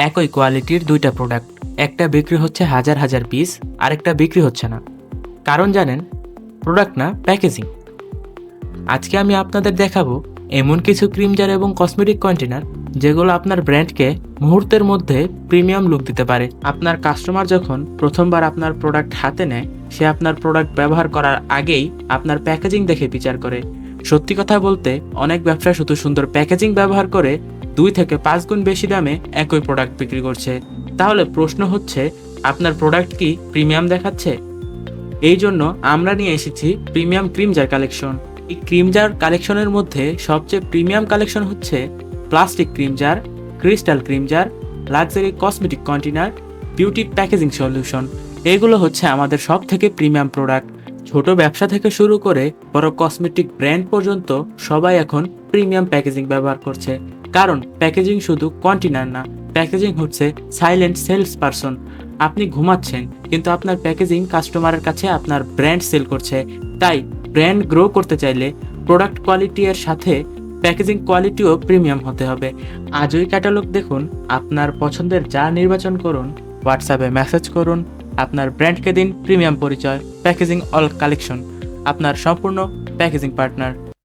একই কোয়ালিটির দুইটা প্রোডাক্ট, একটা বিক্রি হচ্ছে হাজার হাজার পিস, আরেকটা বিক্রি হচ্ছে না। কারণ জানেন? প্রোডাক্ট না, প্যাকেজিং। আজকে আমি আপনাদের দেখাবো এমন কিছু ক্রিম জার এবং কসমেটিক কন্টেনার যেগুলো আপনার ব্র্যান্ডকে মুহূর্তের মধ্যে প্রিমিয়াম লুক দিতে পারে। আপনার কাস্টমার যখন প্রথমবার আপনার প্রোডাক্ট হাতে নেয়, সে আপনার প্রোডাক্ট ব্যবহার করার আগেই আপনার প্যাকেজিং দেখে বিচার করে। সত্যি কথা বলতে অনেক ব্যবসা শুধু সুন্দর প্যাকেজিং ব্যবহার করে 2 থেকে 5 গুণ বেশি দামে একই প্রোডাক্ট বিক্রি করছে। তাহলে প্রশ্ন হচ্ছে, আপনার প্রোডাক্ট কি প্রিমিয়াম দেখাচ্ছে? এই জন্য আমরা নিয়ে এসেছি প্রিমিয়াম ক্রিম জার কালেকশন। এই ক্রিম জার কালেকশনের মধ্যে সবচেয়ে প্রিমিয়াম কালেকশন হচ্ছে plastic cream jar, crystal cream jar, luxury cosmetic container, beauty packaging solution. এগুলো হচ্ছে আমাদের সব থেকে প্রিমিয়াম প্রোডাক্ট। ছোট ব্যবসা থেকে শুরু করে বড় কসমেটিক ব্র্যান্ড পর্যন্ত সবাই এখন প্রিমিয়াম প্যাকেজিং ব্যবহার করছে। কারণ প্যাকেজিং শুধু কন্টেনার না, প্যাকেজিং হচ্ছে সাইলেন্ট সেলস পারসন। আপনি ঘুমাচ্ছেন কিন্তু আপনার প্যাকেজিং কাস্টমারের কাছে আপনার ব্র্যান্ড সেল করছে। তাই ব্র্যান্ড গ্রো করতে চাইলে প্রোডাক্ট কোয়ালিটি এর সাথে প্যাকেজিং কোয়ালিটিও প্রিমিয়াম হতে হবে। আজই ক্যাটালগ দেখুন, আপনার পছন্দের যা নির্বাচন করুন, হোয়াটসঅ্যাপে মেসেজ করুন, আপনার ব্র্যান্ডকে দিন প্রিমিয়াম পরিচয়। প্যাকেজিং অল কালেকশন, আপনার সম্পূর্ণ প্যাকেজিং পার্টনার।